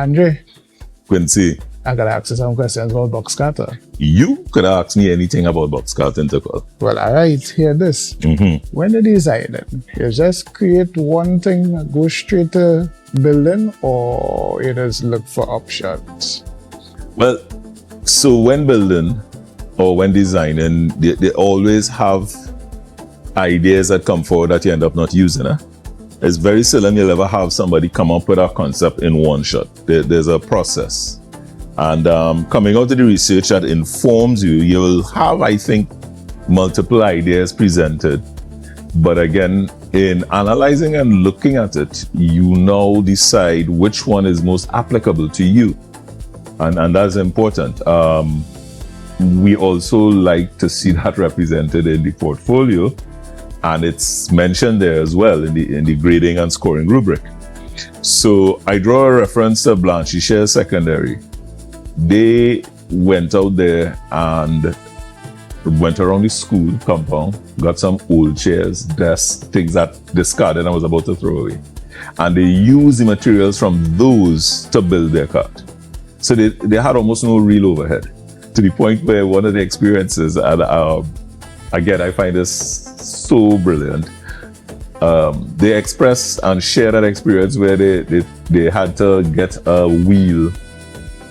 Andre, Quincy, I gotta ask you some questions about Box Cart. you could ask me anything about Box Cart Intercol. Well, alright, hear this. When you design it, you just create one thing, go straight to building, or you just look for options? Well, so when building or when designing, they always have ideas that come forward that you end up not using. It's very seldom you'll ever have somebody come up with a concept in one shot. There's a process. And coming out of the research that informs you, you will have, I think, multiple ideas presented. But again, in analyzing and looking at it, you now decide which one is most applicable to you. And that's important. We also like to see that represented in the portfolio, and it's mentioned there as well in the grading and scoring rubric. So I draw a reference to Blanchisserie Secondary. They went out there and went around the school compound, got some old chairs, desks, things that discarded and was about to throw away. And they used the materials from those to build their cart. So they had almost no real overhead, to the point where one of the experiences, and again, I find this so brilliant. They expressed and shared that experience where they had to get a wheel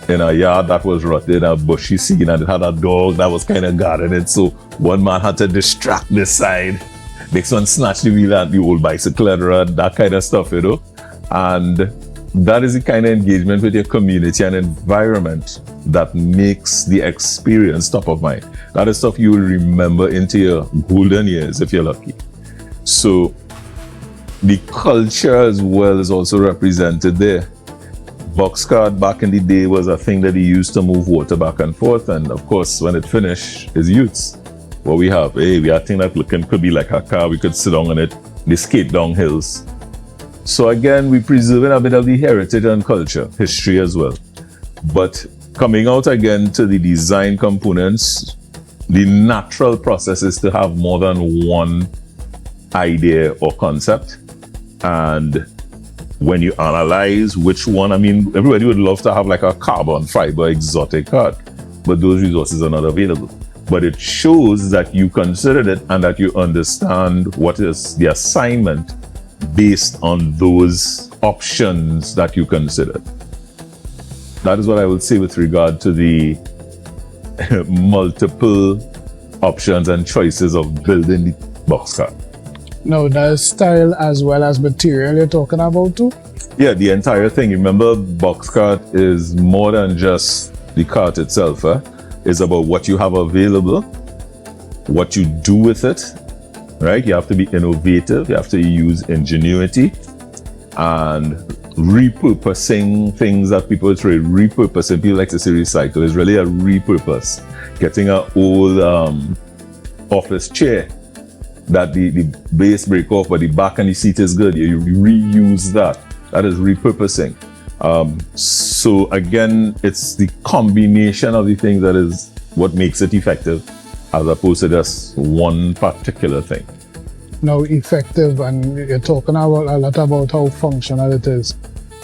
in a yard that was rotted, a bushy scene, and it had a dog that was kind of guarding it. So one man had to distract this side. Next one snatched the wheel at the old bicycle and run, that kind of stuff, you know. And that is the kind of engagement with your community and environment that makes the experience top of mind. That is stuff you will remember into your golden years if you're lucky. So the culture as well is also represented there. Box cart back in the day was a thing that he used to move water back and forth, and of course when it finished, his youths. What we have, we have a thing that could be like a car, we could sit down on it, they skate down hills. So again, we're preserving a bit of the heritage and culture, history as well. But coming out again to the design components, the natural process is to have more than one idea or concept. And when you analyze which one, I mean, everybody would love to have like a carbon fiber exotic cart, but those resources are not available. But it shows that you considered it and that you understand what is the assignment based on those options that you considered. That is what I will say with regard to the multiple options and choices of building the box cart. No, the style as well as material you're talking about too? Yeah, the entire thing. Remember, box cart is more than just the cart itself. It's about what you have available, what you do with it, right? You have to be innovative, you have to use ingenuity, and repurposing things that people trade. Repurposing, people like to say recycle, is really a repurpose. Getting an old office chair that the base break off, but the back and the seat is good. You reuse that. That is repurposing. So again, it's the combination of the things that is what makes it effective, as opposed to just one particular thing. Now, effective, and you're talking a lot about how functional it is.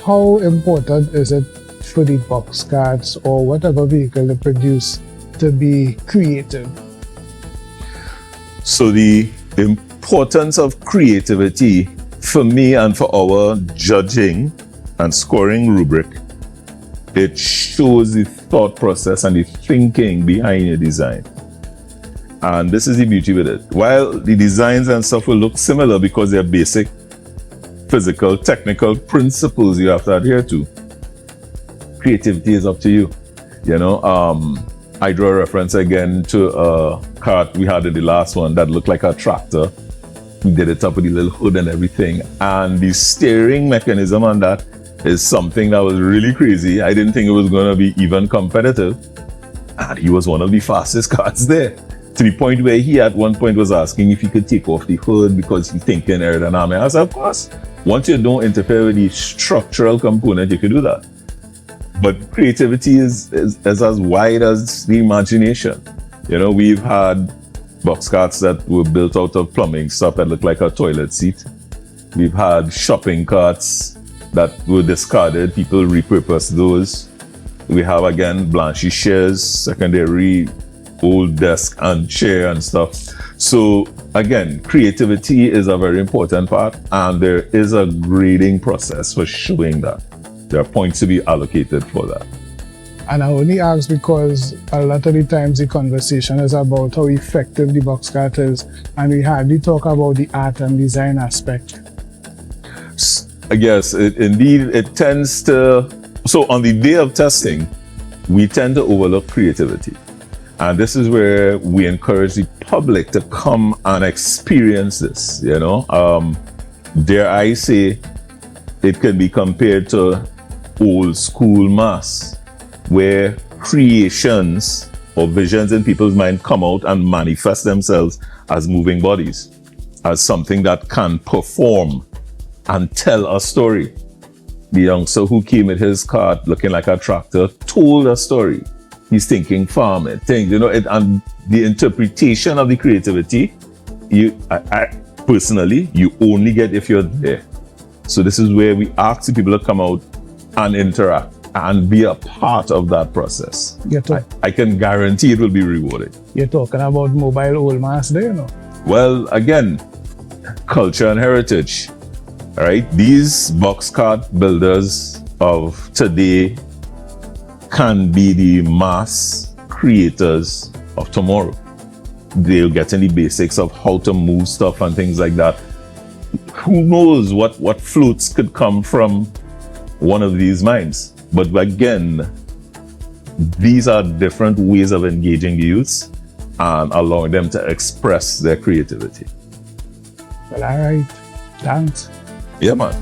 How important is it for the box carts or whatever vehicle they produce to be creative? So the importance of creativity for me and for our judging and scoring rubric, it shows the thought process and the thinking behind your design. And this is the beauty with it. While the designs and stuff will look similar because they're basic physical, technical principles you have to adhere to, creativity is up to you. You know, I draw a reference again to a cart we had in the last one that looked like a tractor. We did it up with the little hood and everything. And the steering mechanism on that is something that was really crazy. I didn't think it was going to be even competitive. And he was one of the fastest carts there. To the point where he at one point was asking if he could take off the hood because he's thinking aerodynamic. I said, of course. Once you don't interfere with the structural component, you can do that. But creativity is as wide as the imagination. You know, we've had box carts that were built out of plumbing stuff that looked like a toilet seat. We've had shopping carts that were discarded, people repurpose those. We have again blanchy chairs, secondary old desk and chair and stuff. So again, creativity is a very important part, and there is a grading process for showing that. There are points to be allocated for that. And I only ask because a lot of the times the conversation is about how effective the box cart is, and we hardly talk about the art and design aspect. Yes, it tends to. So on the day of testing, we tend to overlook creativity. And this is where we encourage the public to come and experience this, Dare I say, it can be compared to old school mass, where creations or visions in people's mind come out and manifest themselves as moving bodies, as something that can perform and tell a story. The youngster who came with his cart looking like a tractor told a story. He's thinking farming, and the interpretation of the creativity, I personally, you only get if you're there. So this is where we ask the people to come out and interact and be a part of that process. I can guarantee it will be rewarding. You're talking about mobile old mass there, Well, again, culture and heritage, right? These box cart builders of today can be the mass creators of tomorrow. They'll get in the basics of how to move stuff and things like that. Who knows what floats could come from one of these minds. But again, these are different ways of engaging youths and allowing them to express their creativity. Well, all right. Thanks. Yeah, man.